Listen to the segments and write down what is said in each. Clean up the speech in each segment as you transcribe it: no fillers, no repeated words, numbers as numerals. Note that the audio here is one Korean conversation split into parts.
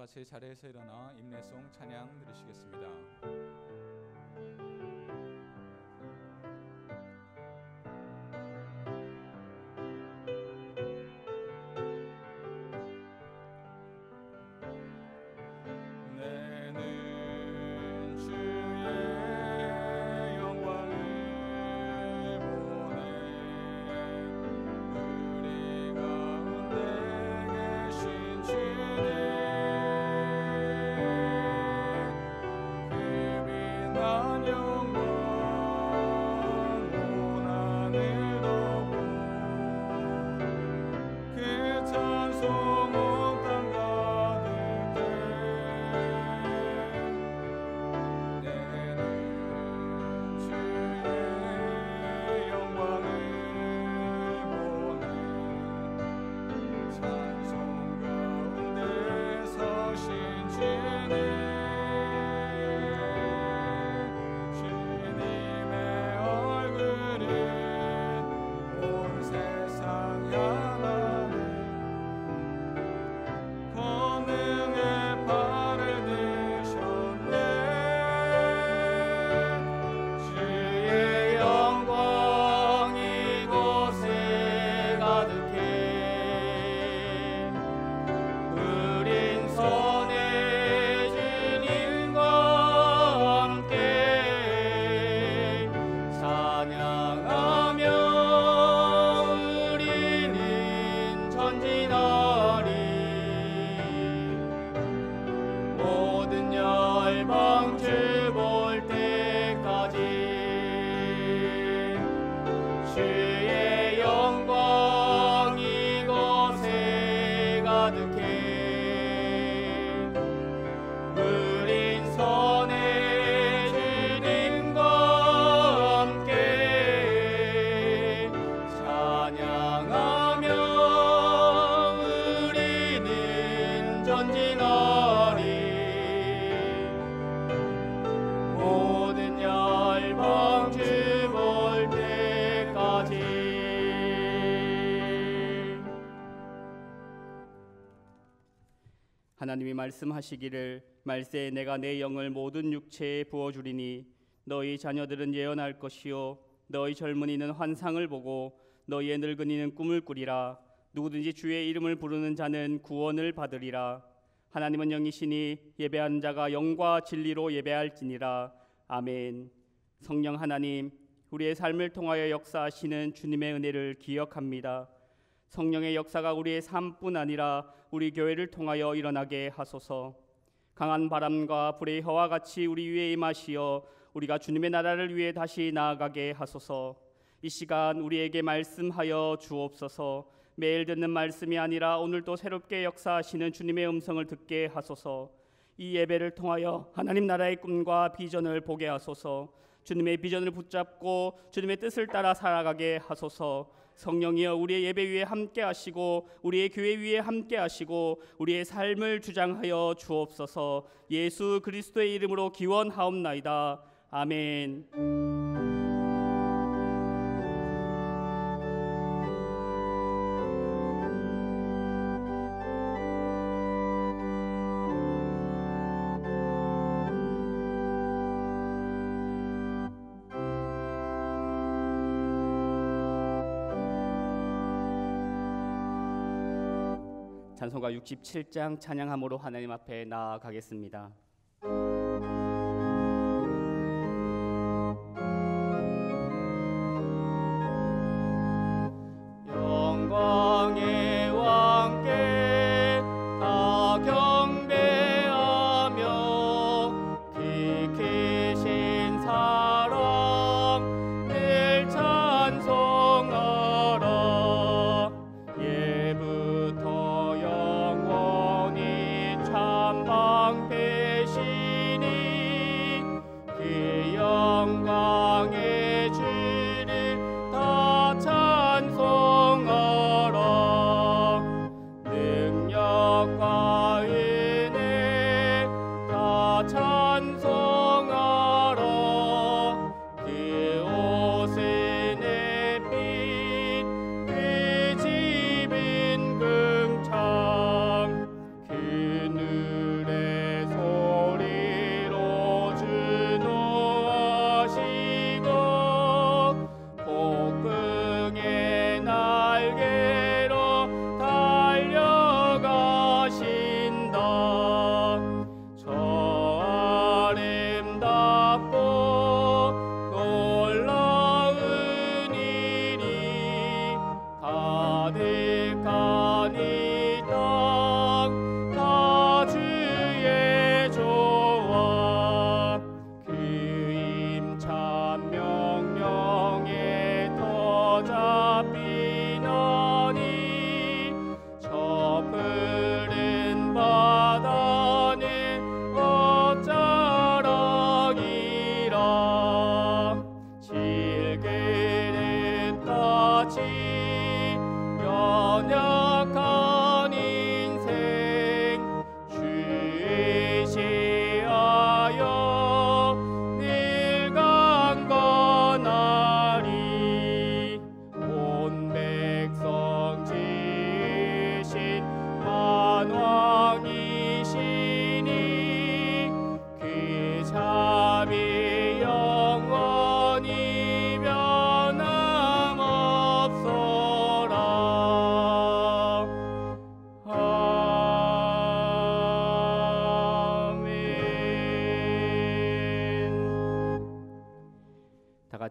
같이 자리에서 일어나 임내송 찬양 드리시겠습니다. 하나님이 말씀하시기를 말세에 내가 내 영을 모든 육체에 부어주리니 너희 자녀들은 예언할 것이요 너희 젊은이는 환상을 보고 너희의 늙은이는 꿈을 꾸리라. 누구든지 주의 이름을 부르는 자는 구원을 받으리라. 하나님은 영이시니 예배하는 자가 영과 진리로 예배할지니라. 아멘. 성령 하나님, 우리의 삶을 통하여 역사하시는 주님의 은혜를 기억합니다. 성령의 역사가 우리의 삶뿐 아니라 우리 교회를 통하여 일어나게 하소서. 강한 바람과 불의 혀와 같이 우리 위에 임하시어 우리가 주님의 나라를 위해 다시 나아가게 하소서. 이 시간 우리에게 말씀하여 주옵소서. 매일 듣는 말씀이 아니라 오늘도 새롭게 역사하시는 주님의 음성을 듣게 하소서. 이 예배를 통하여 하나님 나라의 꿈과 비전을 보게 하소서. 주님의 비전을 붙잡고 주님의 뜻을 따라 살아가게 하소서. 성령이여 우리의 예배 위에 함께 하시고 우리의 교회 위에 함께 하시고 우리의 삶을 주장하여 주옵소서. 예수 그리스도의 이름으로 기원하옵나이다. 아멘. 찬송가 67장 찬양함으로 하나님 앞에 나아가겠습니다. 영광의 왕께 다 경배하며 지키신 사랑 늘 찬송하라. 예부터 영원히 참방패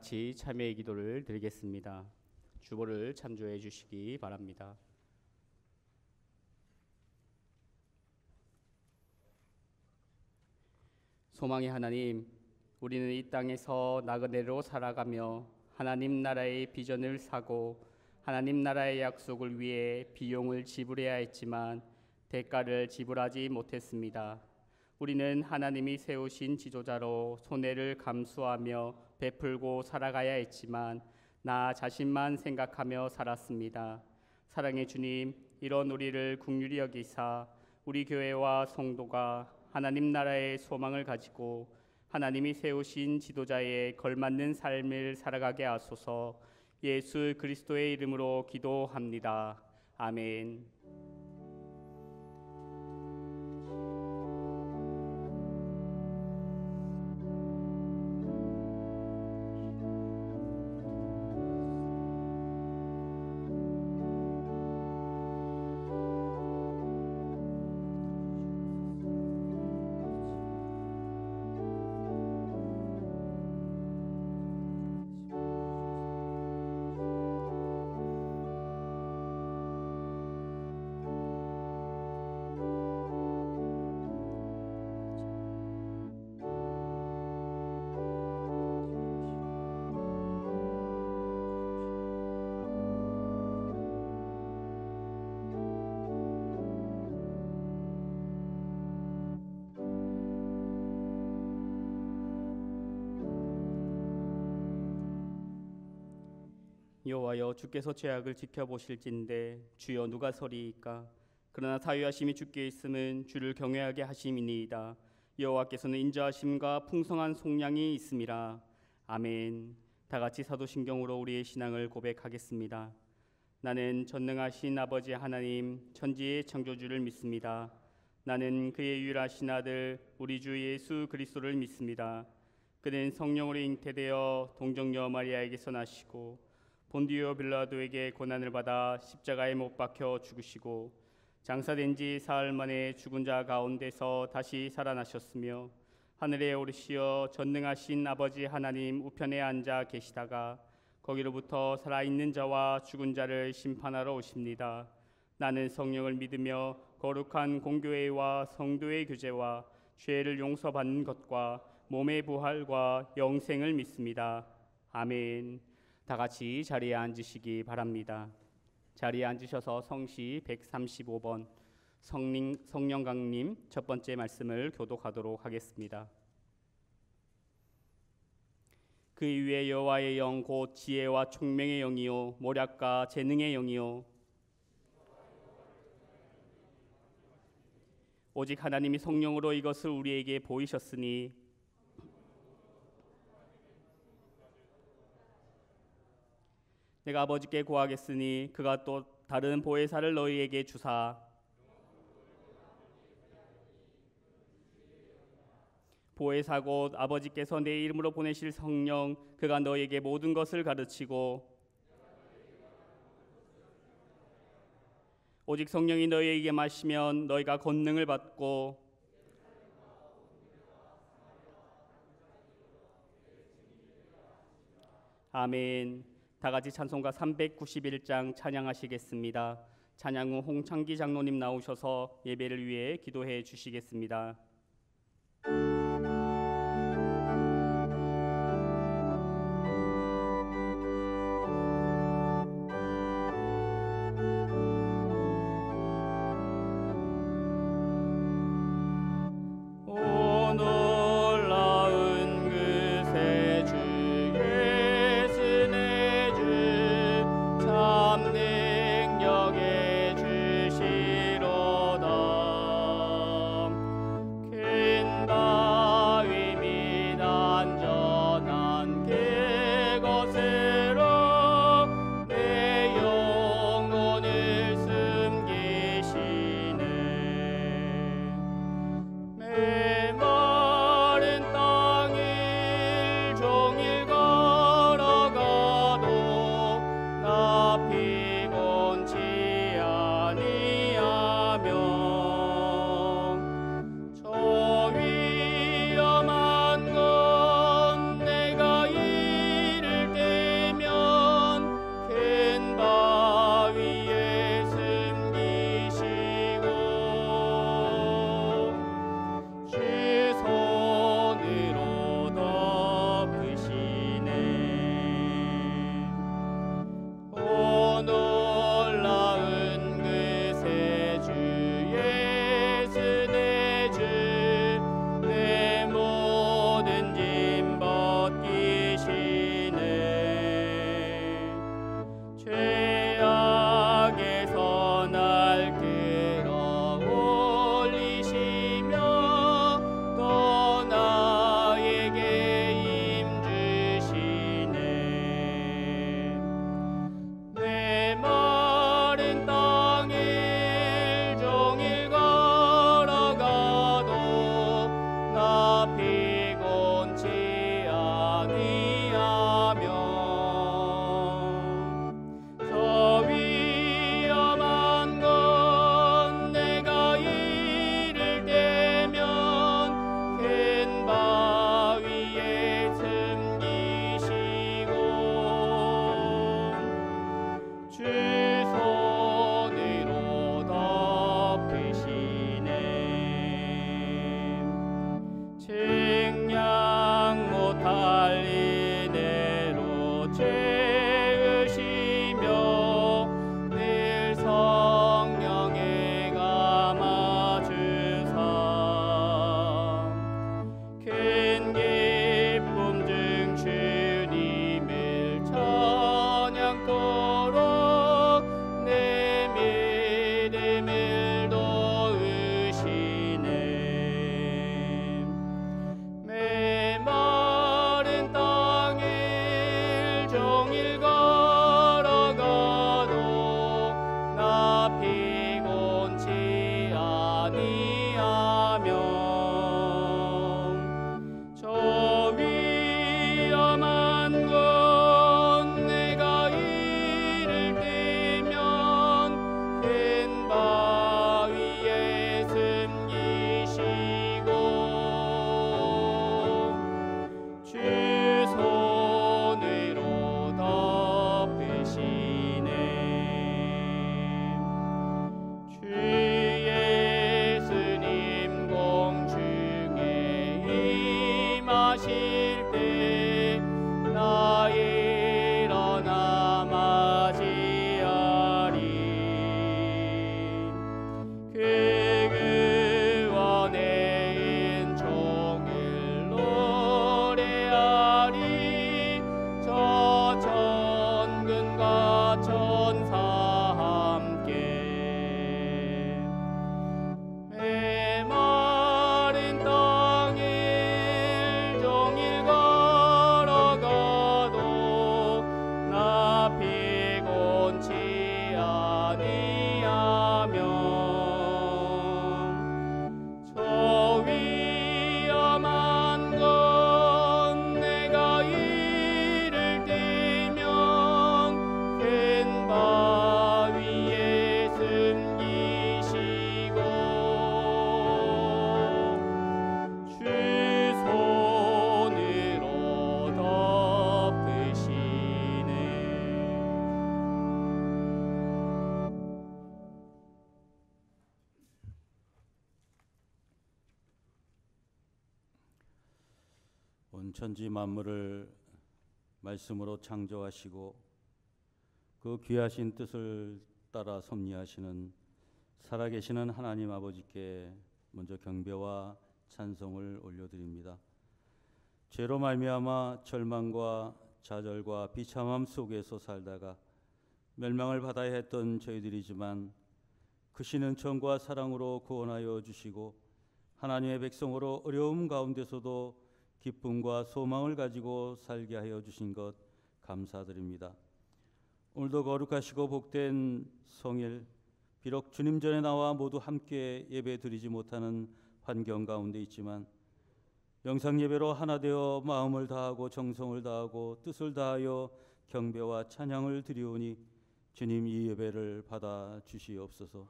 같이 참여의 기도를 드리겠습니다. 주보를 참조해 주시기 바랍니다. 소망의 하나님, 우리는 이 땅에서 나그네로 살아가며 하나님 나라의 비전을 사고 하나님 나라의 약속을 위해 비용을 지불해야 했지만 대가를 지불하지 못했습니다. 우리는 하나님이 세우신 지도자로 손해를 감수하며 베풀고 살아가야 했지만 나 자신만 생각하며 살았습니다. 사랑의 주님, 이런 우리를 긍휼히 여기사 우리 교회와 성도가 하나님 나라의 소망을 가지고 하나님이 세우신 지도자에 걸맞는 삶을 살아가게 하소서. 예수 그리스도의 이름으로 기도합니다. 아멘. 여호와여, 주께서 죄악을 지켜보실진대 주여 누가 서리이까? 그러나 사유하심이 주께 있음은 주를 경외하게 하심이니이다. 여호와께서는 인자하심과 풍성한 속량이 있음이라. 아멘. 다 같이 사도신경으로 우리의 신앙을 고백하겠습니다. 나는 전능하신 아버지 하나님 천지의 창조주를 믿습니다. 나는 그의 유일하신 아들 우리 주 예수 그리스도를 믿습니다. 그는 성령으로 잉태되어 동정녀 마리아에게서 나시고 본디오 빌라도에게 고난을 받아 십자가에 못 박혀 죽으시고 장사된 지 사흘 만에 죽은 자 가운데서 다시 살아나셨으며 하늘에 오르시어 전능하신 아버지 하나님 우편에 앉아 계시다가 거기로부터 살아있는 자와 죽은 자를 심판하러 오십니다. 나는 성령을 믿으며 거룩한 공교회와 성도의 교제와 죄를 용서받는 것과 몸의 부활과 영생을 믿습니다. 아멘. 다 같이 자리에 앉으시기 바랍니다. 자리에 앉으셔서 성시 135번 성령강님 첫 번째 말씀을 교독하도록 하겠습니다. 그 위에 여호와의 영 곧 지혜와 총명의 영이요 모략과 재능의 영이요 오직 하나님이 성령으로 이것을 우리에게 보이셨으니 내가 아버지께 구하겠으니 그가 또 다른 보혜사를 너희에게 주사 보혜사 곧 아버지께서 내 이름으로 보내실 성령 그가 너희에게 모든 것을 가르치고 오직 성령이 너희에게 마시면 너희가 권능을 받고 아멘. 다 같이 찬송가 391장 찬양하시겠습니다. 찬양 후 홍창기 장로님 나오셔서 예배를 위해 기도해 주시겠습니다. 그 천지 만물을 말씀으로 창조하시고 그 귀하신 뜻을 따라 섭리하시는 살아계시는 하나님 아버지께 먼저 경배와 찬송을 올려드립니다. 죄로 말미암아 절망과 좌절과 비참함 속에서 살다가 멸망을 받아야 했던 저희들이지만 크신 은총과 사랑으로 구원하여 주시고 하나님의 백성으로 어려움 가운데서도 기쁨과 소망을 가지고 살게 하여 주신 것 감사드립니다. 오늘도 거룩하시고 복된 성일, 비록 주님 전에 나와 모두 함께 예배 드리지 못하는 환경 가운데 있지만 영상 예배로 하나 되어 마음을 다하고 정성을 다하고 뜻을 다하여 경배와 찬양을 드리오니 주님 이 예배를 받아 주시옵소서.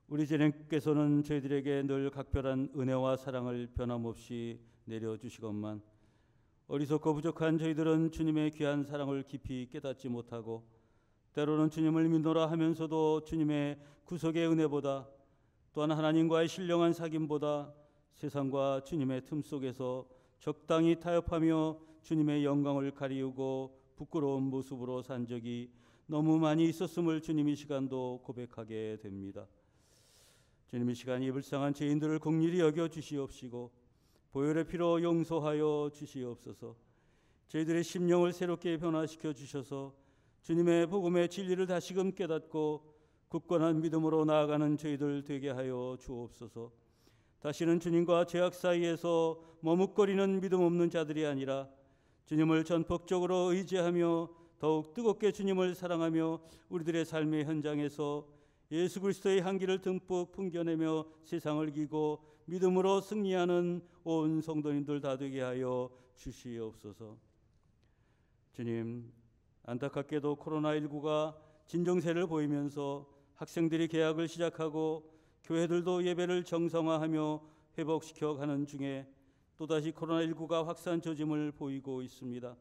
우리 주님께서는 저희들에게 늘 각별한 은혜와 사랑을 변함없이 내려주시건만 어리석고 부족한 저희들은 주님의 귀한 사랑을 깊이 깨닫지 못하고 때로는 주님을 믿노라 하면서도 주님의 구속의 은혜보다 또한 하나님과의 신령한 사귐보다 세상과 주님의 틈 속에서 적당히 타협하며 주님의 영광을 가리우고 부끄러운 모습으로 산 적이 너무 많이 있었음을 주님 이 시간도 고백하게 됩니다. 주님 이 시간 이 불쌍한 죄인들을 긍휼히 여겨 주시옵시고 보혈의 피로 용서하여 주시옵소서. 저희들의 심령을 새롭게 변화시켜 주셔서 주님의 복음의 진리를 다시금 깨닫고 굳건한 믿음으로 나아가는 저희들 되게 하여 주옵소서. 다시는 주님과 죄악 사이에서 머뭇거리는 믿음 없는 자들이 아니라 주님을 전폭적으로 의지하며 더욱 뜨겁게 주님을 사랑하며 우리들의 삶의 현장에서 예수 그리스도의 향기를 듬뿍 풍겨내며 세상을 이기고 믿음으로 승리하는 온 성도님들 다 되게 하여 주시옵소서. 주님, 안타깝게도 코로나19가 진정세를 보이면서 학생들이 개학을 시작하고 교회들도 예배를 정상화하며 회복시켜 가는 중에 또다시 코로나19가 확산 조짐을 보이고 있습니다.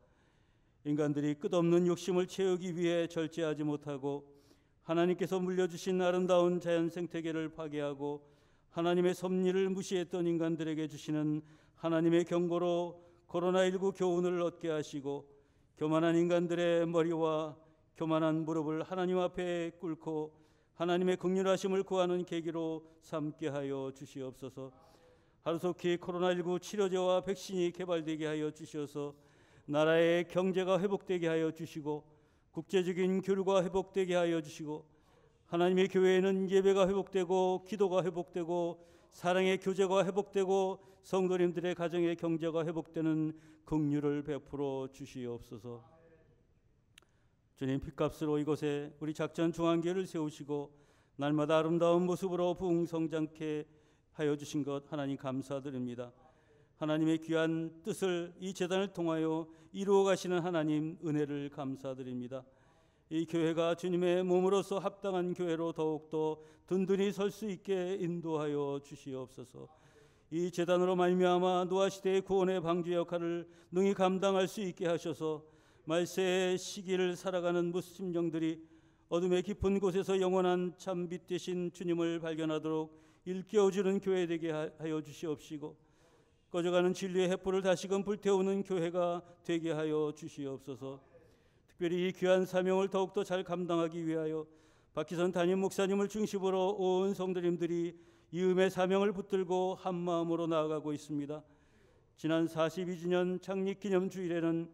인간들이 끝없는 욕심을 채우기 위해 절제하지 못하고 하나님께서 물려주신 아름다운 자연 생태계를 파괴하고 하나님의 섭리를 무시했던 인간들에게 주시는 하나님의 경고로 코로나19 교훈을 얻게 하시고 교만한 인간들의 머리와 교만한 무릎을 하나님 앞에 꿇고 하나님의 긍휼하심을 구하는 계기로 삼게 하여 주시옵소서. 하루속히 코로나19 치료제와 백신이 개발되게 하여 주셔서 나라의 경제가 회복되게 하여 주시고 국제적인 교류가 회복되게 하여 주시고 하나님의 교회에는 예배가 회복되고 기도가 회복되고 사랑의 교제가 회복되고 성도님들의 가정의 경제가 회복되는 긍휼을 베풀어 주시옵소서. 주님 핏값으로 이곳에 우리 작전 중앙교회를 세우시고 날마다 아름다운 모습으로 부흥성장케 하여 주신 것 하나님 감사드립니다. 하나님의 귀한 뜻을 이 제단을 통하여 이루어 가시는 하나님 은혜를 감사드립니다. 이 교회가 주님의 몸으로서 합당한 교회로 더욱더 든든히 설 수 있게 인도하여 주시옵소서. 이 제단으로 말미암아 노아 시대의 구원의 방주 역할을 능히 감당할 수 있게 하셔서 말세의 시기를 살아가는 무심령들이 어둠의 깊은 곳에서 영원한 참빛 되신 주님을 발견하도록 일깨워주는 교회 되게 하여 주시옵시고 꺼져가는 진리의 횃불을 다시금 불태우는 교회가 되게 하여 주시옵소서. 특별히 이 귀한 사명을 더욱더 잘 감당하기 위하여 박희선 담임 목사님을 중심으로 온 성도님들이 이 음의 사명을 붙들고 한 마음으로 나아가고 있습니다. 지난 42주년 창립기념주일에는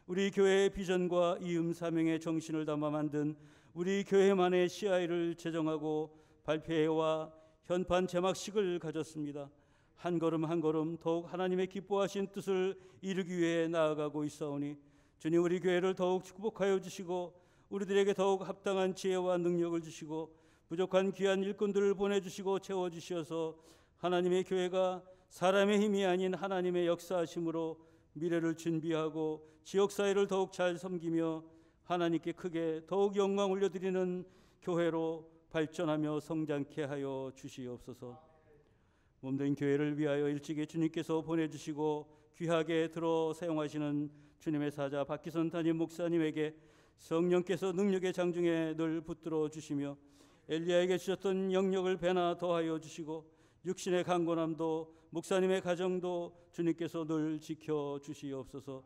우리 교회의 비전과 이 음 사명의 정신을 담아 만든 우리 교회만의 CI를 제정하고 발표회와 현판 제막식을 가졌습니다. 한 걸음 한 걸음 더욱 하나님의 기뻐하신 뜻을 이루기 위해 나아가고 있사오니 주님 우리 교회를 더욱 축복하여 주시고 우리들에게 더욱 합당한 지혜와 능력을 주시고 부족한 귀한 일꾼들을 보내주시고 채워주셔서 하나님의 교회가 사람의 힘이 아닌 하나님의 역사하심으로 미래를 준비하고 지역사회를 더욱 잘 섬기며 하나님께 크게 더욱 영광 올려드리는 교회로 발전하며 성장케 하여 주시옵소서. 몸된 교회를 위하여 일찍이 주님께서 보내주시고 귀하게 들어 사용하시는 주님의 사자 박기선 담임 목사님에게 성령께서 능력의 장중에 늘 붙들어 주시며 엘리야에게 주셨던 영역을 배나 더하여 주시고 육신의 강건함도 목사님의 가정도 주님께서 늘 지켜주시옵소서.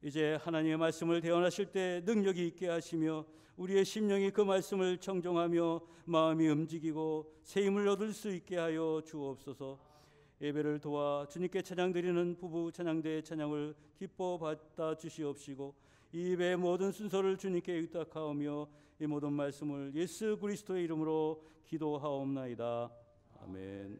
이제 하나님의 말씀을 대언하실 때 능력이 있게 하시며 우리의 심령이 그 말씀을 청종하며 마음이 움직이고 새 힘을 얻을 수 있게 하여 주옵소서. 예배를 도와 주님께 찬양드리는 부부 찬양대의 찬양을 기뻐 받아 주시옵시고 이 예배의 모든 순서를 주님께 의탁하오며 이 모든 말씀을 예수 그리스도의 이름으로 기도하옵나이다. 아멘.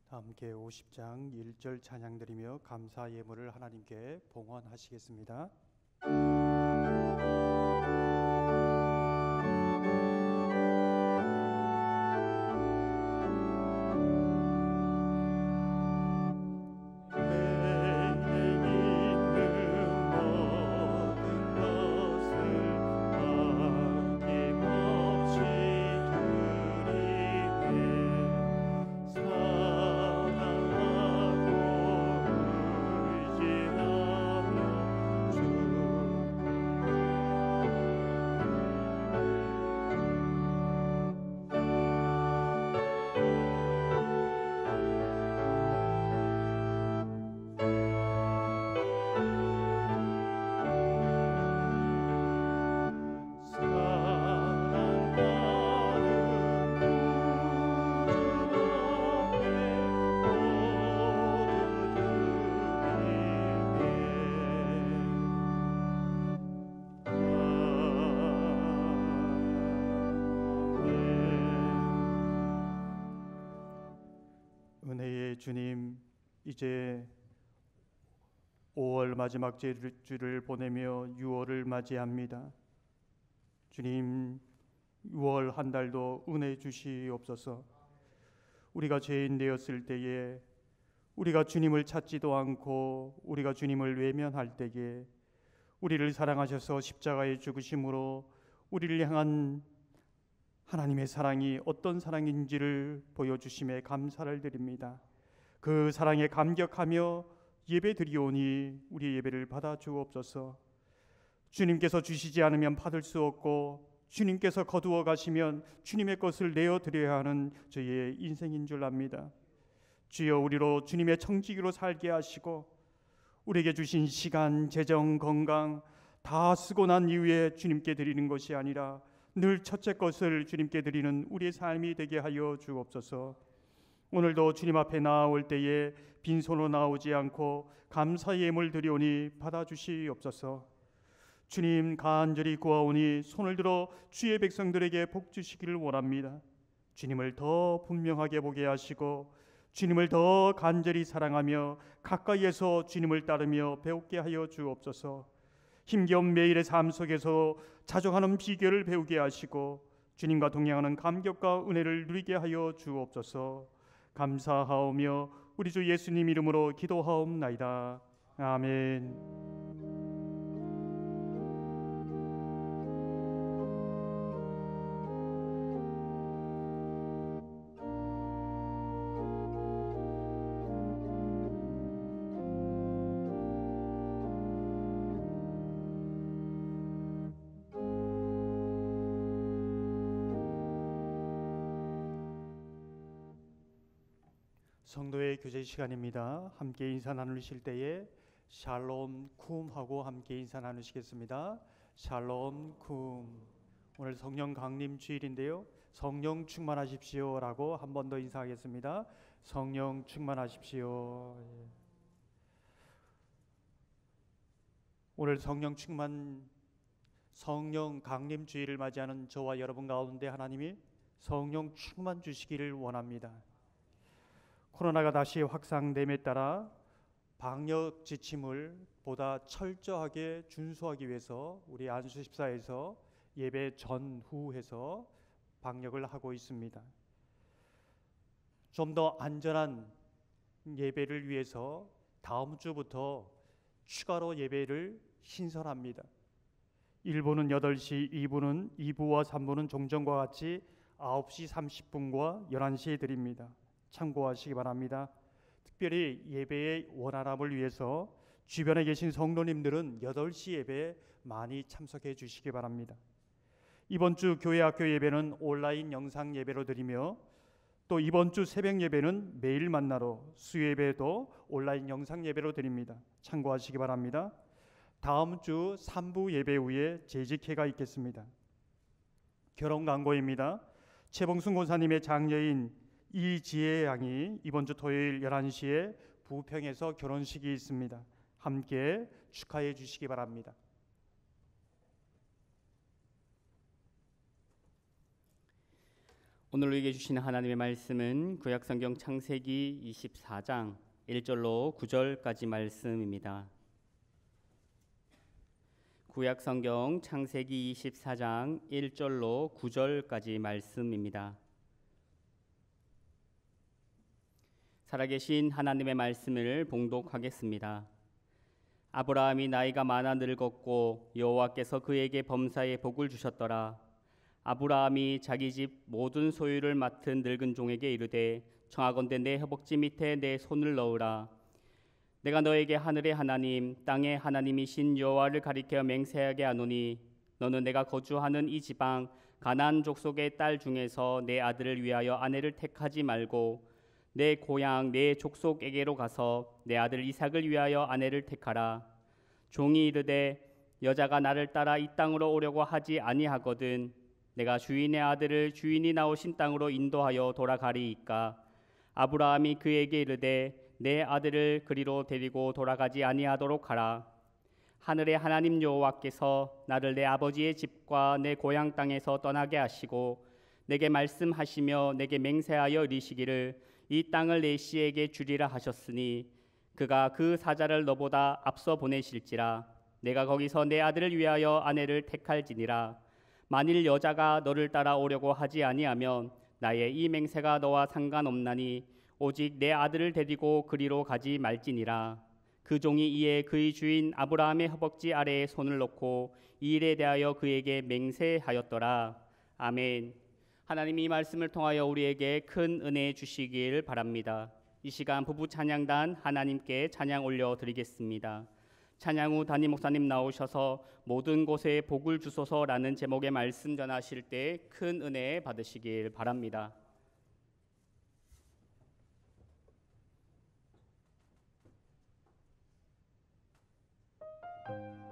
함께 50장 1절 찬양드리며 감사 예물을 하나님께 봉헌하시겠습니다. 은혜의 주님, 이제 5월 마지막 주를 보내며 6월을 맞이합니다. 주님, 6월 한 달도 은혜 주시옵소서. 우리가 죄인 되었을 때에 우리가 주님을 찾지도 않고 우리가 주님을 외면할 때에 우리를 사랑하셔서 십자가에 죽으심으로 우리를 향한 하나님의 사랑이 어떤 사랑인지를 보여주심에 감사를 드립니다. 그 사랑에 감격하며 예배 드리오니 우리 예배를 받아 주옵소서. 주님께서 주시지 않으면 받을 수 없고 주님께서 거두어 가시면 주님의 것을 내어 드려야 하는 저희의 인생인 줄 압니다. 주여, 우리로 주님의 청지기로 살게 하시고 우리에게 주신 시간, 재정, 건강 다 쓰고 난 이후에 주님께 드리는 것이 아니라 늘 첫째 것을 주님께 드리는 우리의 삶이 되게 하여 주옵소서. 오늘도 주님 앞에 나아올 때에 빈손으로 나오지 않고 감사의 예물 드리오니 받아주시옵소서. 주님, 간절히 구하오니 손을 들어 주의 백성들에게 복 주시기를 원합니다. 주님을 더 분명하게 보게 하시고 주님을 더 간절히 사랑하며 가까이에서 주님을 따르며 배우게 하여 주옵소서. 힘겨운 매일의 삶 속에서 자족하는 비결을 배우게 하시고 주님과 동행하는 감격과 은혜를 누리게 하여 주옵소서. 감사하오며 우리 주 예수님 이름으로 기도하옵나이다. 아멘. 성도의 교제 시간입니다. 함께 인사 나누실 때에 샬롬 쿰 하고 함께 인사 나누시겠습니다. 샬롬 쿰. 오늘 성령 강림 주일인데요. 성령 충만하십시오 라고 한 번 더 인사하겠습니다. 성령 충만하십시오. 오늘 성령 강림 주일을 맞이하는 저와 여러분 가운데 하나님이 성령 충만 주시기를 원합니다. 코로나가 다시 확산됨에 따라 방역 지침을 보다 철저하게 준수하기 위해서 우리 안수집사에서 예배 전후해서 방역을 하고 있습니다. 좀 더 안전한 예배를 위해서 다음 주부터 추가로 예배를 신설합니다. 1부는 8시, 2부와 3부는 종전과 같이 9시 30분과 11시에 드립니다. 참고하시기 바랍니다. 특별히 예배의 원활함을 위해서 주변에 계신 성도님들은 8시 예배에 많이 참석해 주시기 바랍니다. 이번 주 교회 학교 예배는 온라인 영상 예배로 드리며 또 이번 주 새벽 예배는 매일 만나러 수요 예배도 온라인 영상 예배로 드립니다. 참고하시기 바랍니다. 다음 주 3부 예배 후에 재직회가 있겠습니다. 결혼 광고입니다. 최봉순 권사님의 장녀인 이지혜 양이 이번 주 토요일 11시에 부평에서 결혼식이 있습니다. 함께 축하해 주시기 바랍니다. 오늘 우리에게 주시는 하나님의 말씀은 구약성경 창세기 24장 1절로 9절까지 말씀입니다. 구약성경 창세기 24장 1절로 9절까지 말씀입니다. 살아계신 하나님의 말씀을 봉독하겠습니다. 아브라함이 나이가 많아 늙었고 여호와께서 그에게 범사에 복을 주셨더라. 아브라함이 자기 집 모든 소유를 맡은 늙은 종에게 이르되 청하건대 내 허벅지 밑에 내 손을 넣으라. 내가 너에게 하늘의 하나님 땅의 하나님이신 여호와를 가리켜 맹세하게 하노니 너는 내가 거주하는 이 지방 가나안 족속의 딸 중에서 내 아들을 위하여 아내를 택하지 말고 내 고향 내 족속에게로 가서 내 아들 이삭을 위하여 아내를 택하라. 종이 이르되 여자가 나를 따라 이 땅으로 오려고 하지 아니하거든 내가 주인의 아들을 주인이 나오신 땅으로 인도하여 돌아가리이까. 아브라함이 그에게 이르되 내 아들을 그리로 데리고 돌아가지 아니하도록 하라. 하늘의 하나님 여호와께서 나를 내 아버지의 집과 내 고향 땅에서 떠나게 하시고 내게 말씀하시며 내게 맹세하여 이르시기를 이 땅을 내 씨에게 주리라 하셨으니 그가 그 사자를 너보다 앞서 보내실지라. 내가 거기서 내 아들을 위하여 아내를 택할지니라. 만일 여자가 너를 따라 오려고 하지 아니하면 나의 이 맹세가 너와 상관없나니 오직 내 아들을 데리고 그리로 가지 말지니라. 그 종이 이에 그의 주인 아브라함의 허벅지 아래에 손을 놓고 이 일에 대하여 그에게 맹세하였더라. 아멘. 하나님이 이 말씀을 통하여 우리에게 큰 은혜 주시길 바랍니다. 이 시간 부부 찬양단 하나님께 찬양 올려드리겠습니다. 찬양 후 담임 목사님 나오셔서 모든 곳에 복을 주소서라는 제목의 말씀 전하실 때 큰 은혜 받으시길 바랍니다. 정결하게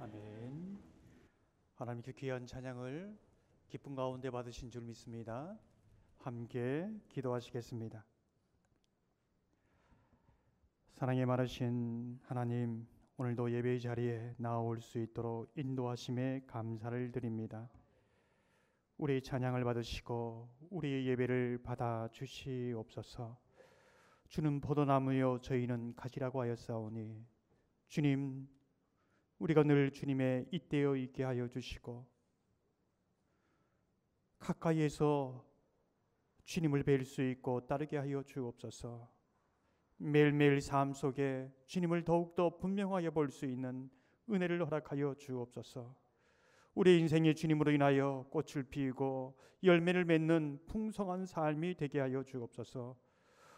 아멘. 하나님께 귀한 찬양을 기쁨 가운데 받으신 줄 믿습니다. 함께 기도하시겠습니다. 사랑에 많으신 하나님, 오늘도 예배의 자리에 나올 수 있도록 인도하심에 감사를 드립니다. 우리의 찬양을 받으시고 우리의 예배를 받아 주시옵소서. 주는 포도나무요 저희는 가지라고 하였사오니, 주님, 우리가 늘 주님의 잇대어 있게 하여 주시고 가까이에서 주님을 뵐 수 있고 따르게 하여 주옵소서. 매일매일 삶 속에 주님을 더욱더 분명하게 볼 수 있는 은혜를 허락하여 주옵소서. 우리 인생의 주님으로 인하여 꽃을 피우고 열매를 맺는 풍성한 삶이 되게 하여 주옵소서.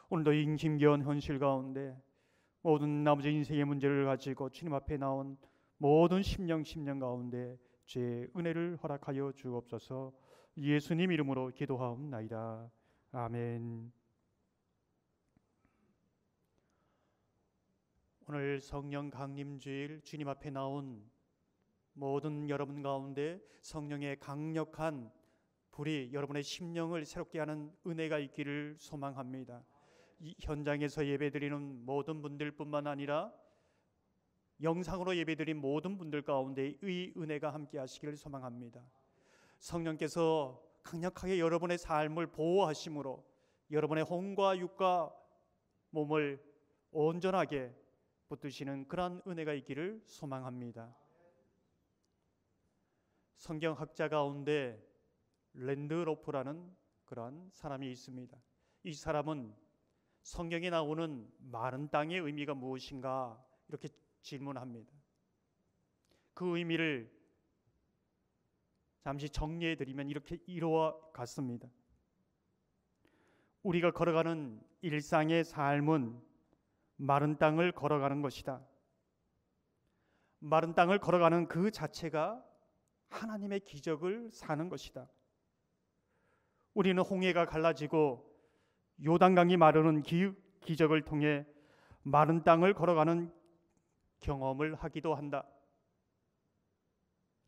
오늘도 이 힘겨운 현실 가운데 모든 나머지 인생의 문제를 가지고 주님 앞에 나온 모든 심령 가운데 주의 은혜를 허락하여 주옵소서. 예수님 이름으로 기도하옵나이다. 아멘. 오늘 성령 강림주일 주님 앞에 나온 모든 여러분 가운데 성령의 강력한 불이 여러분의 심령을 새롭게 하는 은혜가 있기를 소망합니다. 이 현장에서 예배드리는 모든 분들뿐만 아니라 영상으로 예배드린 모든 분들 가운데 이 은혜가 함께 하시기를 소망합니다. 성령께서 강력하게 여러분의 삶을 보호하심으로 여러분의 혼과 육과 몸을 온전하게 붙드시는 그러한 은혜가 있기를 소망합니다. 성경학자 가운데 랜드로프라는 그러한 사람이 있습니다. 이 사람은 성경에 나오는 마른 땅의 의미가 무엇인가 이렇게 질문합니다. 그 의미를 잠시 정리해 드리면 이렇게 이루어 갔습니다. 우리가 걸어가는 일상의 삶은 마른 땅을 걸어가는 것이다. 마른 땅을 걸어가는 그 자체가 하나님의 기적을 사는 것이다. 우리는 홍해가 갈라지고 요단강이 마르는 기적을 통해 마른 땅을 걸어가는 경험을 하기도 한다.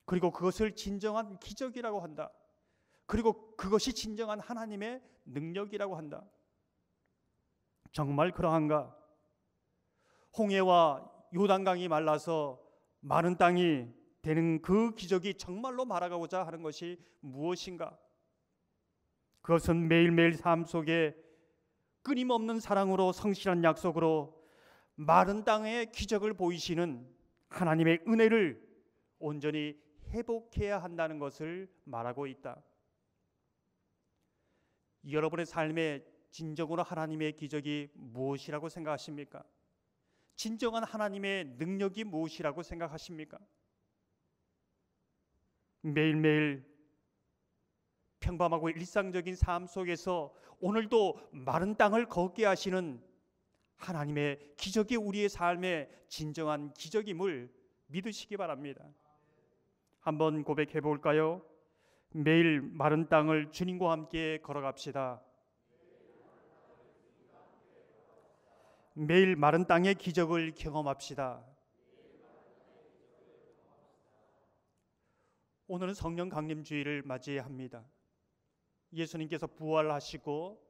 그리고 그것을 진정한 기적이라고 한다. 그리고 그것이 진정한 하나님의 능력이라고 한다. 정말 그러한가? 홍해와 요단강이 말라서 마른 땅이 되는 그 기적이 정말로 말하고자 하는 것이 무엇인가? 그것은 매일매일 삶 속에 끊임없는 사랑으로 성실한 약속으로 마른 땅의 기적을 보이시는 하나님의 은혜를 온전히 회복해야 한다는 것을 말하고 있다. 여러분의 삶에 진정으로 하나님의 기적이 무엇이라고 생각하십니까? 진정한 하나님의 능력이 무엇이라고 생각하십니까? 매일매일 평범하고 일상적인 삶 속에서 오늘도 마른 땅을 걷게 하시는 하나님의 기적이 우리의 삶의 진정한 기적임을 믿으시기 바랍니다. 한번 고백해 볼까요? 매일 마른 땅을 주님과 함께 걸어갑시다. 매일 마른 땅의 기적을 경험합시다. 오늘은 성령 강림주일을 맞이합니다. 예수님께서 부활하시고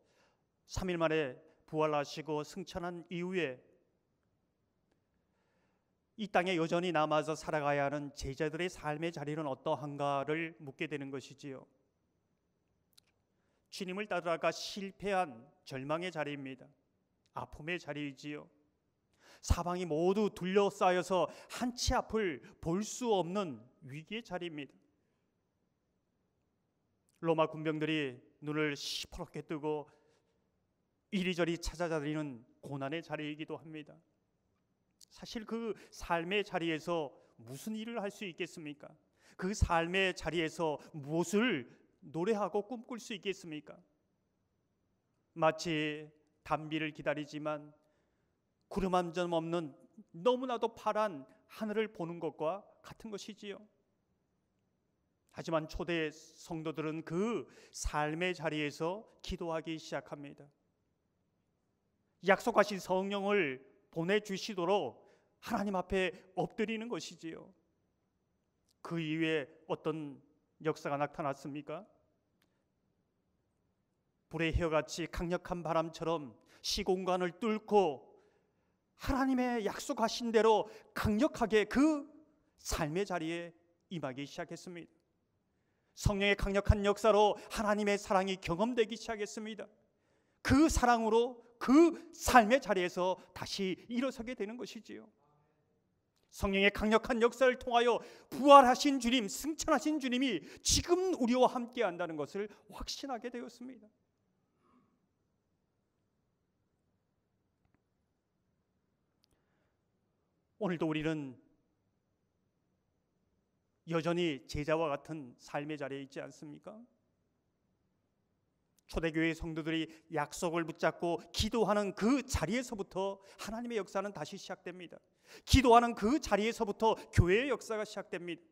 3일 만에 부활하시고 승천한 이후에 이 땅에 여전히 남아서 살아가야 하는 제자들의 삶의 자리는 어떠한가를 묻게 되는 것이지요. 주님을 따르다가 실패한 절망의 자리입니다. 아픔의 자리이지요. 사방이 모두 둘러싸여서 한치 앞을 볼 수 없는 위기의 자리입니다. 로마 군병들이 눈을 시퍼렇게 뜨고 이리저리 찾아다니는 고난의 자리이기도 합니다. 사실 그 삶의 자리에서 무슨 일을 할 수 있겠습니까? 그 삶의 자리에서 무엇을 노래하고 꿈꿀 수 있겠습니까? 마치 단비를 기다리지만 구름 한 점 없는 너무나도 파란 하늘을 보는 것과 같은 것이지요. 하지만 초대 성도들은 그 삶의 자리에서 기도하기 시작합니다. 약속하신 성령을 보내주시도록 하나님 앞에 엎드리는 것이지요. 그 이후에 어떤 역사가 나타났습니까? 불의 혀같이 강력한 바람처럼 시공간을 뚫고 하나님의 약속하신 대로 강력하게 그 삶의 자리에 임하기 시작했습니다. 성령의 강력한 역사로 하나님의 사랑이 경험되기 시작했습니다. 그 사랑으로 그 삶의 자리에서 다시 일어서게 되는 것이지요. 성령의 강력한 역사를 통하여 부활하신 주님, 승천하신 주님이 지금 우리와 함께 한다는 것을 확신하게 되었습니다. 오늘도 우리는 여전히 제자와 같은 삶의 자리에 있지 않습니까? 초대교회 성도들이 약속을 붙잡고 기도하는 그 자리에서부터 하나님의 역사는 다시 시작됩니다. 기도하는 그 자리에서부터 교회의 역사가 시작됩니다.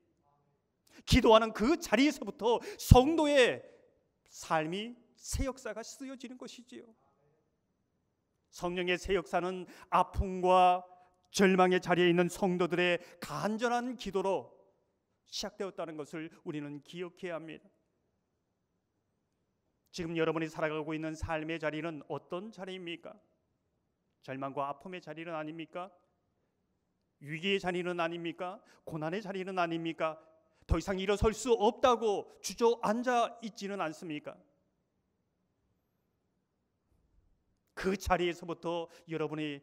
기도하는 그 자리에서부터 성도의 삶이 새 역사가 쓰여지는 것이지요. 성령의 새 역사는 아픔과 절망의 자리에 있는 성도들의 간절한 기도로 시작되었다는 것을 우리는 기억해야 합니다. 지금 여러분이 살아가고 있는 삶의 자리는 어떤 자리입니까? 절망과 아픔의 자리는 아닙니까? 위기의 자리는 아닙니까? 고난의 자리는 아닙니까? 더 이상 일어설 수 없다고 주저앉아 있지는 않습니까? 그 자리에서부터 여러분이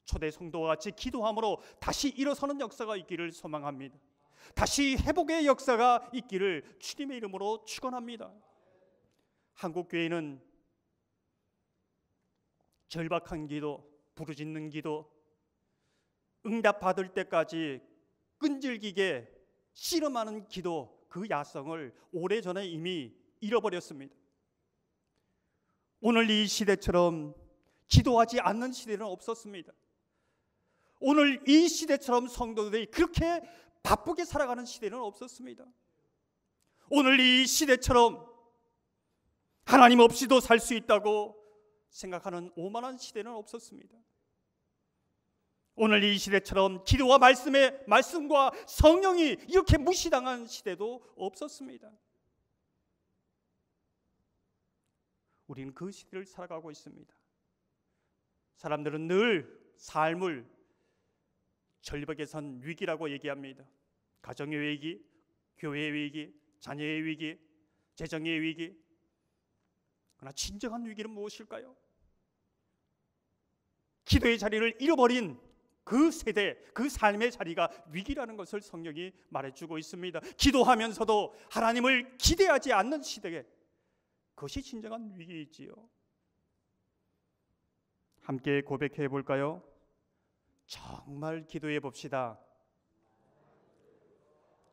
초대 성도와 같이 기도함으로 다시 일어서는 역사가 있기를 소망합니다. 다시 회복의 역사가 있기를 주님의 이름으로 축원합니다. 한국교회는 절박한 기도, 부르짖는 기도, 응답받을 때까지 끈질기게 씨름하는 기도, 그 야성을 오래전에 이미 잃어버렸습니다. 오늘 이 시대처럼 기도하지 않는 시대는 없었습니다. 오늘 이 시대처럼 성도들이 그렇게 바쁘게 살아가는 시대는 없었습니다. 오늘 이 시대처럼 하나님 없이도 살 수 있다고 생각하는 오만한 시대는 없었습니다. 오늘 이 시대처럼 기도와 말씀과 성령이 이렇게 무시당한 시대도 없었습니다. 우리는 그 시대를 살아가고 있습니다. 사람들은 늘 삶을 절벽에 선 위기라고 얘기합니다. 가정의 위기, 교회의 위기, 자녀의 위기, 재정의 위기. 그러나 진정한 위기는 무엇일까요? 기도의 자리를 잃어버린 그 세대, 그 삶의 자리가 위기라는 것을 성경이 말해주고 있습니다. 기도하면서도 하나님을 기대하지 않는 시대에 그것이 진정한 위기이지요. 함께 고백해 볼까요? 정말 기도해 봅시다.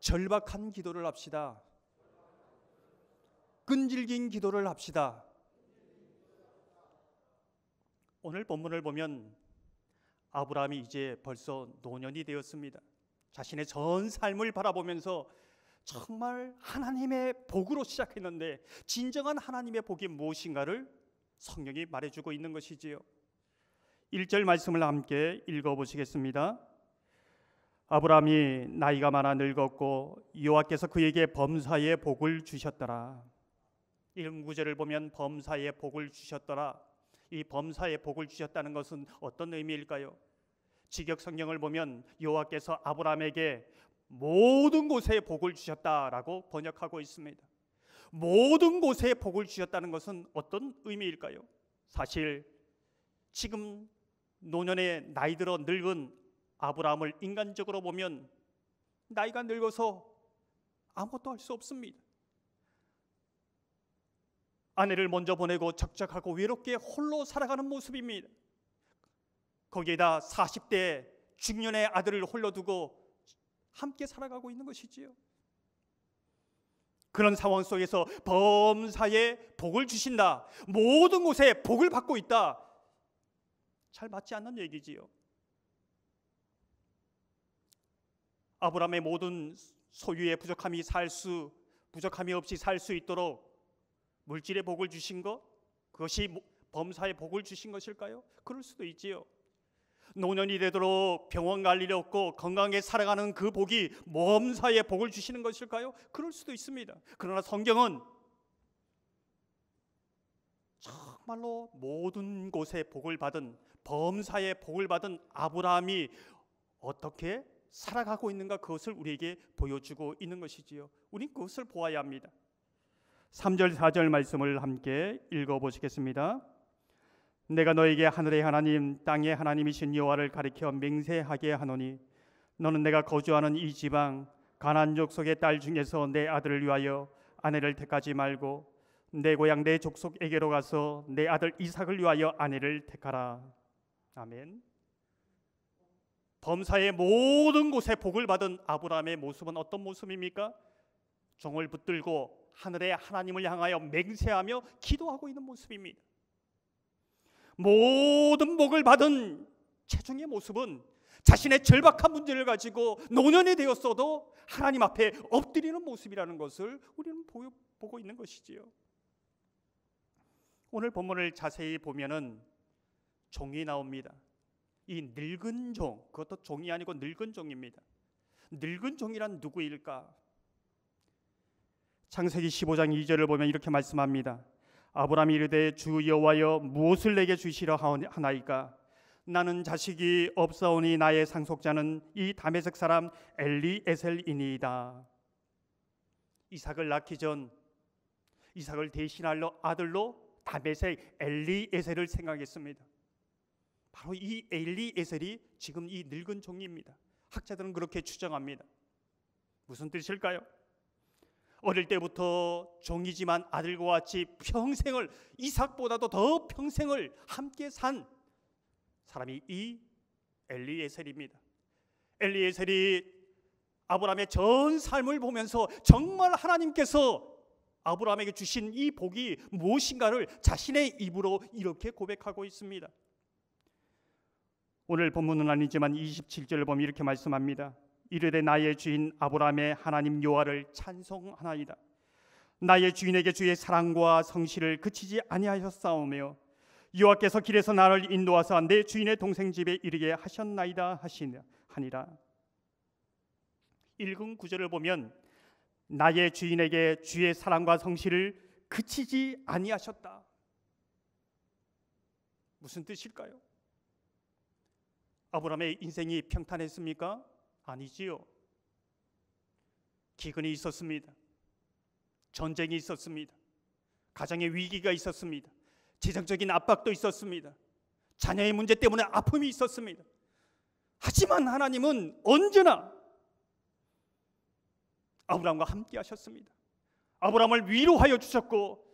절박한 기도를 합시다. 끈질긴 기도를 합시다. 오늘 본문을 보면 아브라함이 이제 벌써 노년이 되었습니다. 자신의 전 삶을 바라보면서 정말 하나님의 복으로 시작했는데 진정한 하나님의 복이 무엇인가를 성경이 말해주고 있는 것이지요. 1절 말씀을 함께 읽어보시겠습니다. 아브라함이 나이가 많아 늙었고 여호와께서 그에게 범사의 복을 주셨더라. 이런 구절을 보면 범사의 복을 주셨더라. 이 범사의 복을 주셨다는 것은 어떤 의미일까요? 직역 성경을 보면 여호와께서 아브라함에게 모든 곳에 복을 주셨다라고 번역하고 있습니다. 모든 곳에 복을 주셨다는 것은 어떤 의미일까요? 사실 지금 노년에 나이 들어 늙은 아브라함을 인간적으로 보면 나이가 늙어서 아무것도 할 수 없습니다. 아내를 먼저 보내고 적적하고 외롭게 홀로 살아가는 모습입니다. 거기에다 40대 중년의 아들을 홀로 두고 함께 살아가고 있는 것이지요. 그런 상황 속에서 범사에 복을 주신다, 모든 곳에 복을 받고 있다, 잘 맞지 않는 얘기지요. 아브라함의 모든 소유의 부족함이 없이 살 수 있도록 물질의 복을 주신 것, 그것이 범사의 복을 주신 것일까요? 그럴 수도 있지요. 노년이 되도록 병원 갈 일이 없고 건강하게 살아가는 그 복이 범사에 복을 주시는 것일까요? 그럴 수도 있습니다. 그러나 성경은 정말로 모든 곳에 복을 받은, 범사에 복을 받은 아브라함이 어떻게 살아가고 있는가, 그것을 우리에게 보여주고 있는 것이지요. 우린 그것을 보아야 합니다. 3절 4절 말씀을 함께 읽어보시겠습니다. 내가 너에게 하늘의 하나님 땅의 하나님이신 여호와를 가리켜 맹세하게 하노니 너는 내가 거주하는 이 지방 가나안 족속의 딸 중에서 내 아들을 위하여 아내를 택하지 말고 내 고향 내 족속에게로 가서 내 아들 이삭을 위하여 아내를 택하라. 아멘. 범사의 모든 곳에 복을 받은 아브라함의 모습은 어떤 모습입니까? 종을 붙들고 하늘의 하나님을 향하여 맹세하며 기도하고 있는 모습입니다. 모든 복을 받은 최종의 모습은 자신의 절박한 문제를 가지고 노년이 되었어도 하나님 앞에 엎드리는 모습이라는 것을 우리는 보고 있는 것이지요. 오늘 본문을 자세히 보면은 종이 나옵니다. 이 늙은 종, 그것도 종이 아니고 늙은 종입니다. 늙은 종이란 누구일까? 창세기 15장 2절을 보면 이렇게 말씀합니다. 아브라함이 이르되 주 여호와여 무엇을 내게 주시려 하나이까? 나는 자식이 없사오니 나의 상속자는 이 다메섹 사람 엘리에셀이니이다. 이삭을 낳기 전 이삭을 대신할 아들로 다메섹 엘리에셀을 생각했습니다. 바로 이 엘리에셀이 지금 이 늙은 종입니다. 학자들은 그렇게 추정합니다. 무슨 뜻일까요? 어릴 때부터 종이지만 아들과 같이 평생을, 이삭보다도 더 평생을 함께 산 사람이 이 엘리에셀입니다. 엘리에셀이 아브라함의 전 삶을 보면서 정말 하나님께서 아브라함에게 주신 이 복이 무엇인가를 자신의 입으로 이렇게 고백하고 있습니다. 오늘 본문은 아니지만 27절을 보면 이렇게 말씀합니다. 이르되 나의 주인 아브라함의 하나님 여호와를 찬송하나이다. 나의 주인에게 주의 사랑과 성실을 그치지 아니하셨사오며 여호와께서 길에서 나를 인도하사 내 주인의 동생 집에 이르게 하셨나이다 하니라. 읽은 구절을 보면 나의 주인에게 주의 사랑과 성실을 그치지 아니하셨다. 무슨 뜻일까요? 아브라함의 인생이 평탄했습니까? 아니지요. 기근이 있었습니다. 전쟁이 있었습니다. 가정의 위기가 있었습니다. 재정적인 압박도 있었습니다. 자녀의 문제 때문에 아픔이 있었습니다. 하지만 하나님은 언제나 아브라함과 함께 하셨습니다. 아브라함을 위로하여 주셨고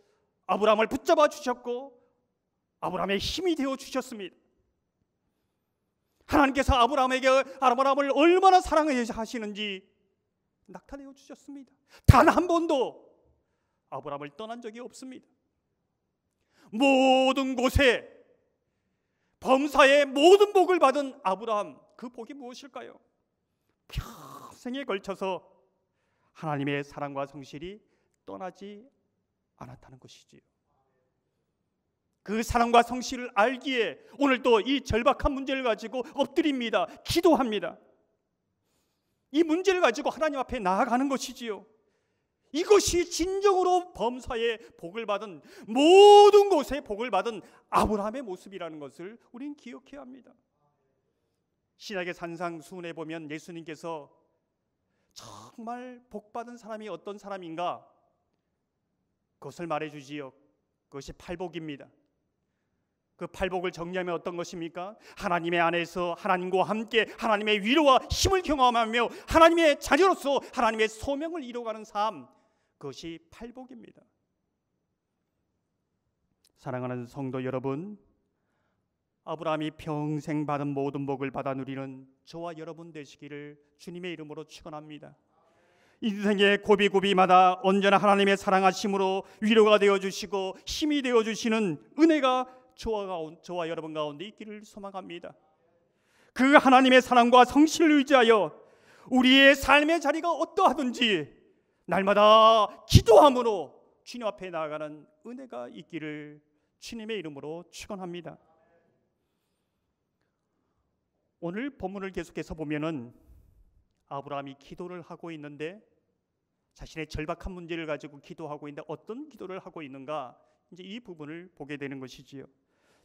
아브라함을 붙잡아 주셨고 아브라함의 힘이 되어 주셨습니다. 하나님께서 아브라함을 얼마나 사랑하시는지 나타내어 주셨습니다. 단 한 번도 아브라함을 떠난 적이 없습니다. 모든 곳에 범사의 모든 복을 받은 아브라함, 그 복이 무엇일까요? 평생에 걸쳐서 하나님의 사랑과 성실이 떠나지 않았다는 것이지요. 그 사랑과 성실을 알기에 오늘 또 이 절박한 문제를 가지고 엎드립니다. 기도합니다. 이 문제를 가지고 하나님 앞에 나아가는 것이지요. 이것이 진정으로 범사에 복을 받은, 모든 곳에 복을 받은 아브라함의 모습이라는 것을 우리는 기억해야 합니다. 신약의 산상수훈에 보면 예수님께서 정말 복받은 사람이 어떤 사람인가, 그것을 말해주지요. 그것이 팔복입니다. 그 팔복을 정리하면 어떤 것입니까? 하나님의 안에서 하나님과 함께 하나님의 위로와 힘을 경험하며 하나님의 자녀로서 하나님의 소명을 이루어가는 삶, 그것이 팔복입니다. 사랑하는 성도 여러분, 아브라함이 평생 받은 모든 복을 받아 누리는 저와 여러분 되시기를 주님의 이름으로 축원합니다. 인생의 고비고비마다 언제나 하나님의 사랑하심으로 위로가 되어주시고 힘이 되어주시는 은혜가 저와 여러분 가운데 있기를 소망합니다. 그 하나님의 사랑과 성실을 의지하여 우리의 삶의 자리가 어떠하든지 날마다 기도함으로 주님 앞에 나아가는 은혜가 있기를 주님의 이름으로 축원합니다. 오늘 본문을 계속해서 보면은 아브라함이 기도를 하고 있는데 자신의 절박한 문제를 가지고 기도하고 있는데 어떤 기도를 하고 있는가? 이제 이 부분을 보게 되는 것이지요.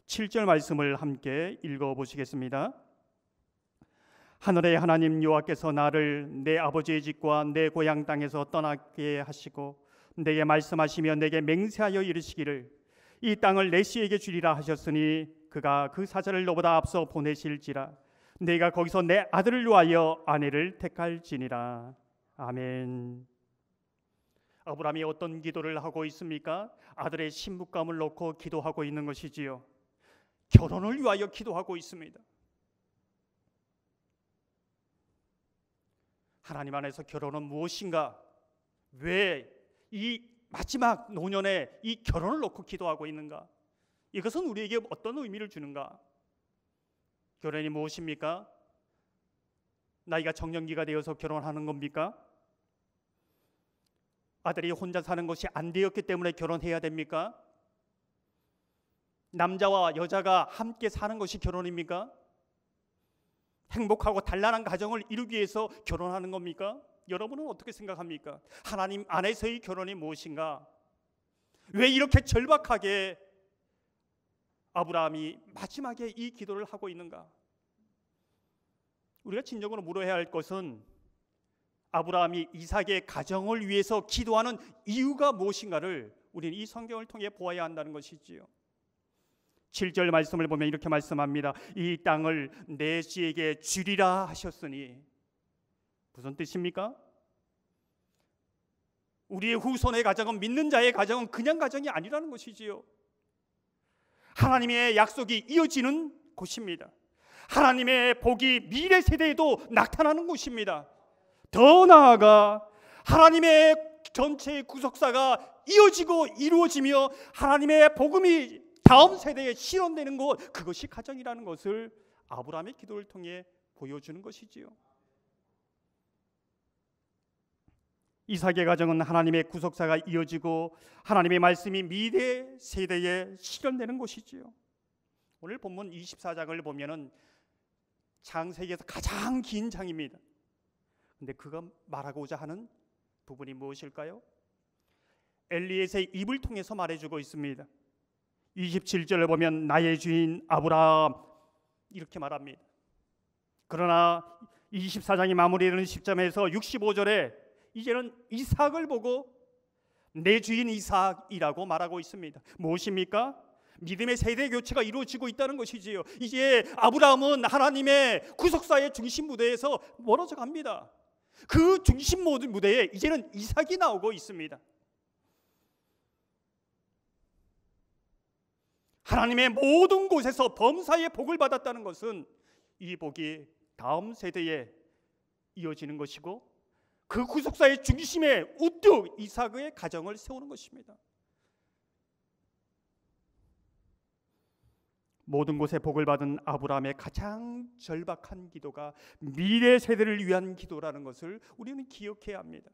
7절 말씀을 함께 읽어보시겠습니다. 하늘의 하나님 여호와께서 나를 내 아버지의 집과 내 고향 땅에서 떠나게 하시고 내게 말씀하시며 내게 맹세하여 이르시기를 이 땅을 내 씨에게 주리라 하셨으니 그가 그 사자를 너보다 앞서 보내실지라 내가 거기서 내 아들을 위하여 아내를 택할지니라. 아멘. 아브라함이 어떤 기도를 하고 있습니까? 아들의 신부감을 놓고 기도하고 있는 것이지요. 결혼을 위하여 기도하고 있습니다. 하나님 안에서 결혼은 무엇인가? 왜 이 마지막 노년에 이 결혼을 놓고 기도하고 있는가? 이것은 우리에게 어떤 의미를 주는가? 결혼이 무엇입니까? 나이가 정년기가 되어서 결혼하는 겁니까? 아들이 혼자 사는 것이 안 되었기 때문에 결혼해야 됩니까? 남자와 여자가 함께 사는 것이 결혼입니까? 행복하고 단란한 가정을 이루기 위해서 결혼하는 겁니까? 여러분은 어떻게 생각합니까? 하나님 안에서의 결혼이 무엇인가? 왜 이렇게 절박하게 아브라함이 마지막에 이 기도를 하고 있는가? 우리가 진정으로 물어야 할 것은 아브라함이 이삭의 가정을 위해서 기도하는 이유가 무엇인가를 우리는 이 성경을 통해 보아야 한다는 것이지요. 7절 말씀을 보면 이렇게 말씀합니다. 이 땅을 내 씨에게 주리라 하셨으니 무슨 뜻입니까? 우리의 후손의 가정은 믿는 자의 가정은 그냥 가정이 아니라는 것이지요. 하나님의 약속이 이어지는 곳입니다. 하나님의 복이 미래 세대에도 나타나는 곳입니다. 더 나아가 하나님의 전체의 구속사가 이어지고 이루어지며 하나님의 복음이 다음 세대에 실현되는 곳, 그것이 가정이라는 것을 아브라함의 기도를 통해 보여주는 것이지요. 이삭의 가정은 하나님의 구속사가 이어지고 하나님의 말씀이 미래 세대에 실현되는 것이지요. 오늘 본문 24장을 보면은 창세기에서 가장 긴 장입니다. 근데 그가 말하고자 하는 부분이 무엇일까요? 엘리에서의 입을 통해서 말해주고 있습니다. 27절을 보면 나의 주인 아브라함 이렇게 말합니다. 그러나 24장이 마무리되는 시점에서 65절에 이제는 이삭을 보고 내 주인 이삭이라고 말하고 있습니다. 무엇입니까? 믿음의 세대 교체가 이루어지고 있다는 것이지요. 이제 아브라함은 하나님의 구속사의 중심 무대에서 멀어져 갑니다. 그 중심 무대에 이제는 이삭이 나오고 있습니다. 하나님의 모든 곳에서 범사의 복을 받았다는 것은 이 복이 다음 세대에 이어지는 것이고 그 구속사의 중심에 우뚝 이삭의 가정을 세우는 것입니다. 모든 곳에 복을 받은 아브라함의 가장 절박한 기도가 미래 세대를 위한 기도라는 것을 우리는 기억해야 합니다.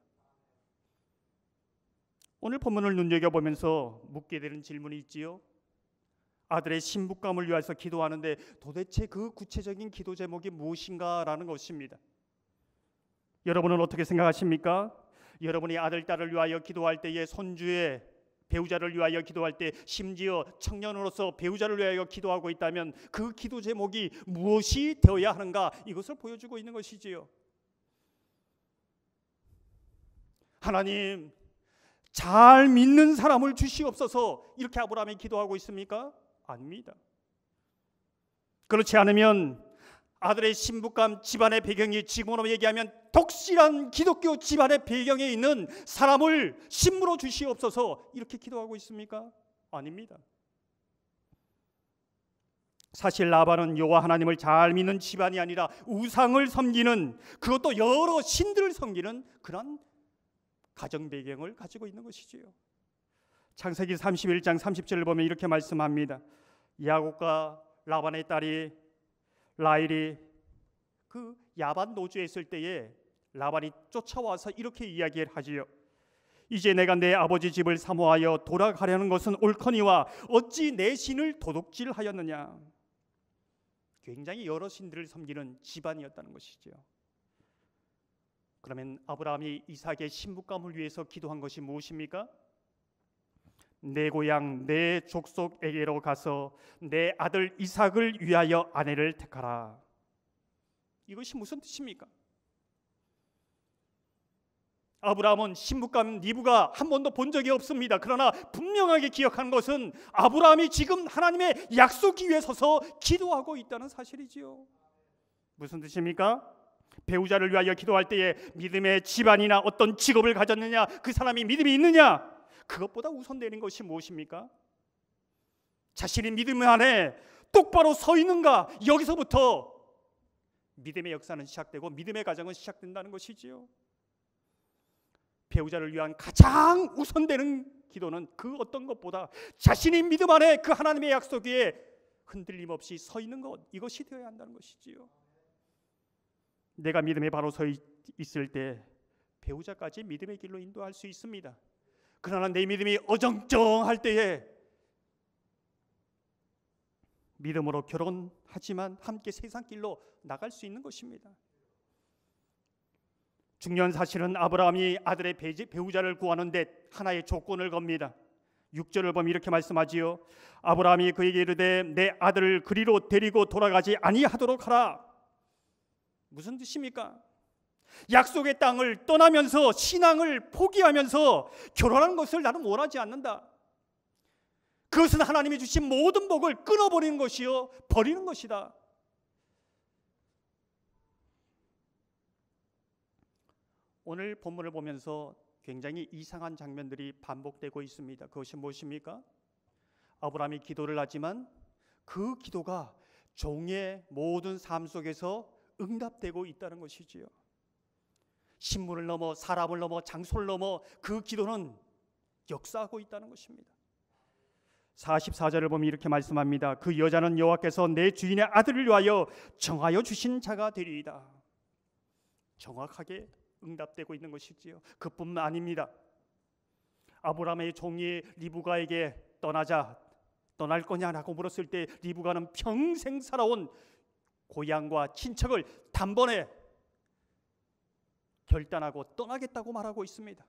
오늘 본문을 눈여겨보면서 묻게 되는 질문이 있지요. 아들의 신부감을 위해서 기도하는데 도대체 그 구체적인 기도 제목이 무엇인가라는 것입니다. 여러분은 어떻게 생각하십니까? 여러분이 아들, 딸을 위하여 기도할 때에 손주의 배우자를 위하여 기도할 때 심지어 청년으로서 배우자를 위하여 기도하고 있다면 그 기도 제목이 무엇이 되어야 하는가 이것을 보여주고 있는 것이지요. 하나님 잘 믿는 사람을 주시옵소서 이렇게 아브라함이 기도하고 있습니까? 아닙니다. 그렇지 않으면 아들의 신부감 집안의 배경이 지금으로 얘기하면 독실한 기독교 집안의 배경에 있는 사람을 신부로 주시옵소서 이렇게 기도하고 있습니까? 아닙니다. 사실 라반은 여호와 하나님을 잘 믿는 집안이 아니라 우상을 섬기는 그것도 여러 신들을 섬기는 그런 가정 배경을 가지고 있는 것이지요. 창세기 31장 30절을 보면 이렇게 말씀합니다. 야곱과 라반의 딸이 라헬이 그 야반 노주에 있을 때에 라반이 쫓아와서 이렇게 이야기를 하지요. 이제 내가 내 아버지 집을 사모하여 돌아가려는 것은 옳거니와 어찌 내 신을 도둑질하였느냐. 굉장히 여러 신들을 섬기는 집안이었다는 것이지요. 그러면 아브라함이 이삭의 신부감을 위해서 기도한 것이 무엇입니까? 내 고향 내 족속에게로 가서 내 아들 이삭을 위하여 아내를 택하라. 이것이 무슨 뜻입니까? 아브라함은 신부감 리브가 한 번도 본 적이 없습니다. 그러나 분명하게 기억하는 것은 아브라함이 지금 하나님의 약속이 위에 서서 기도하고 있다는 사실이지요. 무슨 뜻입니까? 배우자를 위하여 기도할 때에 믿음의 집안이나 어떤 직업을 가졌느냐, 그 사람이 믿음이 있느냐, 그것보다 우선되는 것이 무엇입니까? 자신이 믿음 안에 똑바로 서 있는가, 여기서부터 믿음의 역사는 시작되고 믿음의 가정은 시작된다는 것이지요. 배우자를 위한 가장 우선되는 기도는 그 어떤 것보다 자신이 믿음 안에 그 하나님의 약속 위에 흔들림 없이 서 있는 것, 이것이 되어야 한다는 것이지요. 내가 믿음에 바로 서 있을 때 배우자까지 믿음의 길로 인도할 수 있습니다. 그러나 내 믿음이 어정쩡할 때에 믿음으로 결혼하지만 함께 세상 길로 나갈 수 있는 것입니다. 중요한 사실은 아브라함이 아들의 배우자를 구하는데 하나의 조건을 겁니다. 6절을 보면 이렇게 말씀하지요. 아브라함이 그에게 이르되 내 아들을 그리로 데리고 돌아가지 아니하도록 하라. 무슨 뜻입니까? 약속의 땅을 떠나면서 신앙을 포기하면서 결혼하는 것을 나는 원하지 않는다. 그것은 하나님이 주신 모든 복을 끊어버리는 것이요, 버리는 것이다. 오늘 본문을 보면서 굉장히 이상한 장면들이 반복되고 있습니다. 그것이 무엇입니까? 아브라함이 기도를 하지만 그 기도가 종의 모든 삶 속에서 응답되고 있다는 것이지요. 신분을 넘어 사람을 넘어 장소를 넘어 그 기도는 역사하고 있다는 것입니다. 44절을 보면 이렇게 말씀합니다. 그 여자는 여호와께서 내 주인의 아들을 위하여 정하여 주신 자가 되리이다. 정확하게 응답되고 있는 것이지요. 그뿐만 아닙니다. 아브라함의 종이 리브가에게 떠날 거냐라고 물었을 때 리브가는 평생 살아온 고향과 친척을 단번에 결단하고 떠나겠다고 말하고 있습니다.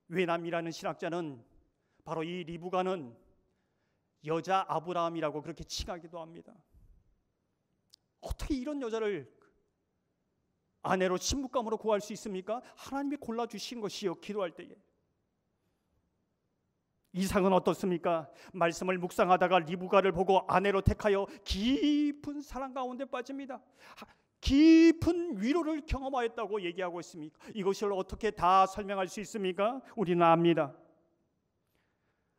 외남이라는 신학자는 바로 이 리브가는 여자 아브라함이라고 그렇게 칭하기도 합니다. 어떻게 이런 여자를 아내로 신부감으로 구할 수 있습니까? 하나님이 골라주신 것이요, 기도할 때에. 이삭은 어떻습니까? 말씀을 묵상하다가 리브가를 보고 아내로 택하여 깊은 사랑 가운데 빠집니다. 깊은 위로를 경험하였다고 얘기하고 있습니까? 이것을 어떻게 다 설명할 수 있습니까? 우리는 압니다.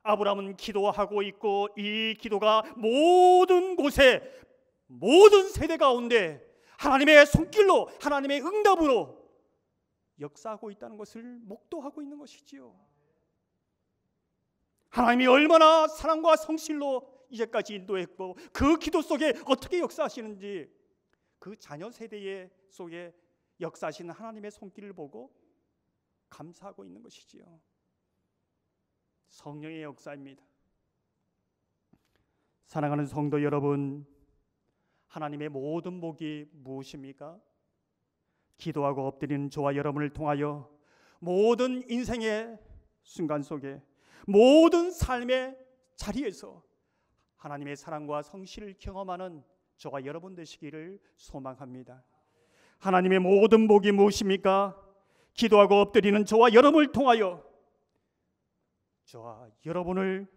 아브라함은 기도하고 있고 이 기도가 모든 곳에 모든 세대 가운데 하나님의 손길로 하나님의 응답으로 역사하고 있다는 것을 목도하고 있는 것이지요. 하나님이 얼마나 사랑과 성실로 이제까지 인도했고 그 기도 속에 어떻게 역사하시는지 그 자녀 세대의 속에 역사하시는 하나님의 손길을 보고 감사하고 있는 것이지요. 성령의 역사입니다. 사랑하는 성도 여러분, 하나님의 모든 복이 무엇입니까? 기도하고 엎드리는 저와 여러분을 통하여 모든 인생의 순간 속에 모든 삶의 자리에서 하나님의 사랑과 성실을 경험하는 저와 여러분 되시기를 소망합니다. 하나님의 모든 복이 무엇입니까? 기도하고 엎드리는 저와 여러분을 통하여 저와 여러분을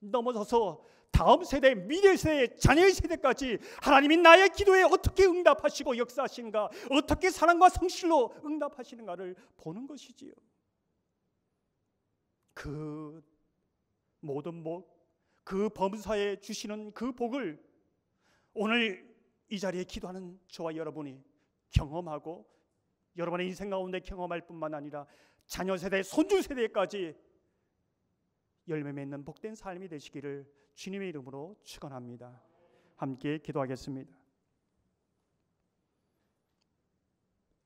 넘어서서 다음 세대, 미래 세대, 자녀의 세대까지 하나님이 나의 기도에 어떻게 응답하시고 역사하시는가, 어떻게 사랑과 성실로 응답하시는가를 보는 것이지요. 그 모든 복, 그 범사에 주시는 그 복을 오늘 이 자리에 기도하는 저와 여러분이 경험하고 여러분의 인생 가운데 경험할 뿐만 아니라 자녀 세대, 손주 세대까지 열매 맺는 복된 삶이 되시기를 주님의 이름으로 축원합니다. 함께 기도하겠습니다.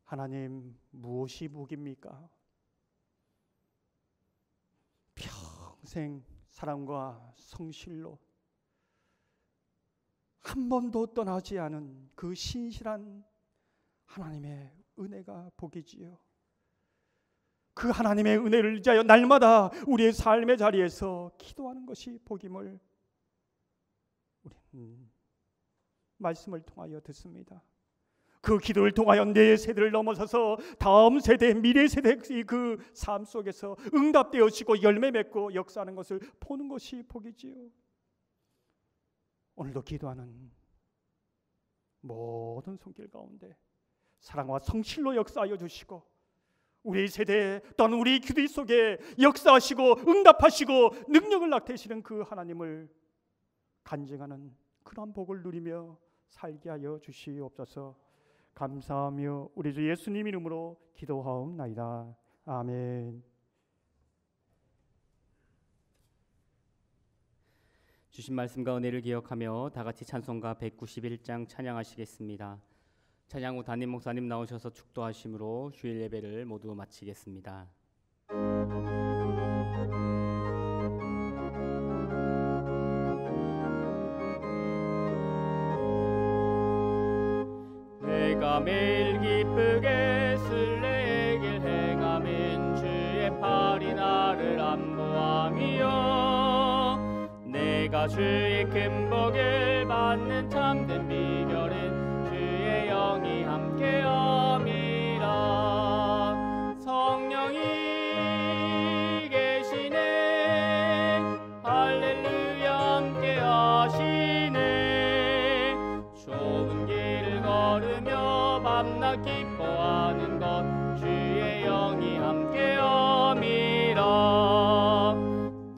하나님, 무엇이 복입니까? 평생 사랑과 성실로 한 번도 떠나지 않은 그 신실한 하나님의 은혜가 복이지요. 그 하나님의 은혜를 의지하여 날마다 우리의 삶의 자리에서 기도하는 것이 복임을 우리는 말씀을 통하여 듣습니다. 그 기도를 통하여 내 세대를 넘어서서 다음 세대, 미래 세대의 그 삶 속에서 응답되어지고 열매 맺고 역사하는 것을 보는 것이 복이지요. 오늘도 기도하는 모든 손길 가운데 사랑과 성실로 역사하여 주시고 우리 세대 또한 우리 기도 속에 역사하시고 응답하시고 능력을 나타내시는 그 하나님을 간증하는 그런 복을 누리며 살게 하여 주시옵소서. 감사하며 우리 주 예수님 이름으로 기도하옵나이다. 아멘. 주신 말씀과 은혜를 기억하며 다 같이 찬송가 191장 찬양하시겠습니다. 찬양 후 담임 목사님 나오셔서 축도하심으로 주일 예배를 모두 마치겠습니다. 내가 매일 기쁘게 순례의 길 행함은 주의 팔이 나를 안보함이요 내가 주의 큰 복을 받는 참된 비결은 주의 영이 함께함이라. 성령이 계시네 할렐루야 함께하시네. 좁은 길을 걸으며 밤낮 기뻐하는 것 주의 영이 함께함이라.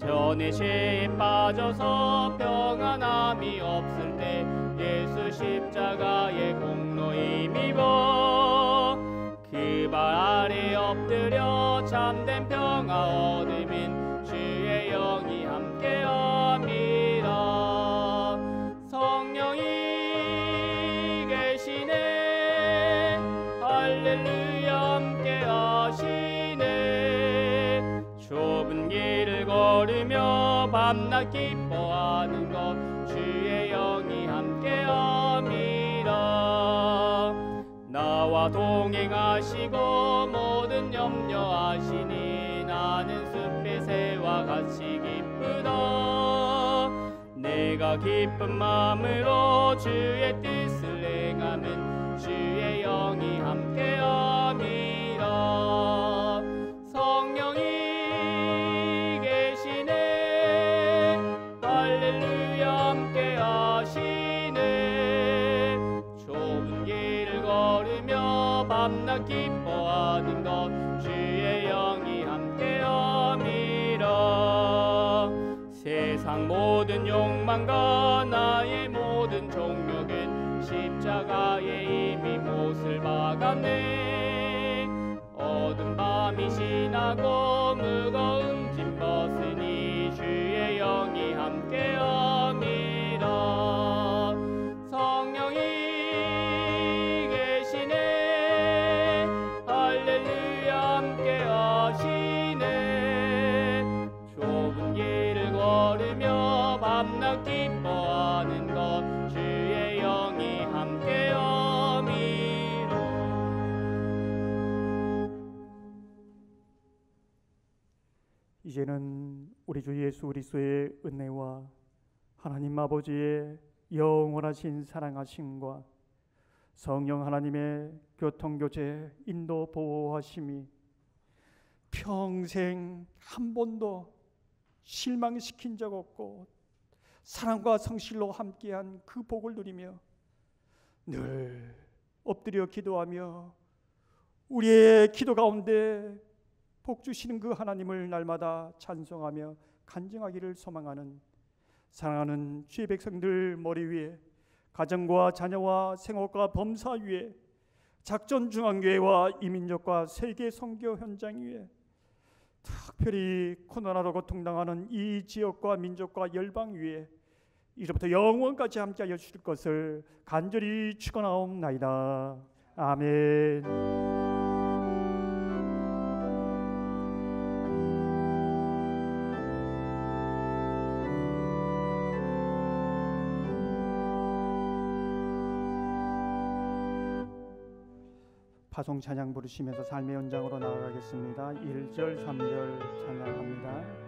전에 죄에 빠져서 평안함이 없을 때 예수 십자가의 공로 힘입어 그 발 아래 엎드려 참된 평화 얻으면 주의 영이 함께함이라. 성령이 계시네 할렐루야 함께하시네. 좁은 길을 걸으며 밤낮 기뻐하는 것 주의 영이 함께함이라. 나와 동행하시고 모든 염려하시니 나는 숲의 새와 같이 기쁘다. 내가 기쁜 마음으로 주의 뜻을 행하면 주의 영이 함께함이라. 성령이 계시네 할렐루야 함께하시네. 좁은 길을 걸으며 밤낮 기뻐하는 것 주의 영이 함께함이라. 세상 모든 욕망과 나의 모든 종욕은 십자가에 이미 못을 박았네. 어두운 밤이 지나고 무거운 짐 벗으니 주의 영이 함께함이라. 성령이 계시네 할렐루야 함께하시네. 좁은 길을 걸으며 밤낮 기뻐하는 것 주의 영이 함께함이라. 이제는 우리 주 예수 그리스도의 은혜와 하나님 아버지의 영원하신 사랑하심과 성령 하나님의 교통교제 인도 보호하심이 평생 한 번도 실망시킨 적 없고 사랑과 성실로 함께한 그 복을 누리며 늘 엎드려 기도하며 우리의 기도 가운데 복 주시는 그 하나님을 날마다 찬송하며 간증하기를 소망하는 사랑하는 주의 백성들 머리 위에 가정과 자녀와 생업과 범사 위에 작전중앙교회와 이민족과 세계 선교 현장 위에 특별히 코로나로 고통당하는 이 지역과 민족과 열방 위에 이제부터 영원까지 함께하여 주실 것을 간절히 축원하옵나이다. 아멘. 파송 찬양 부르시면서 삶의 현장으로 나아가겠습니다. 1절, 3절 찬양합니다.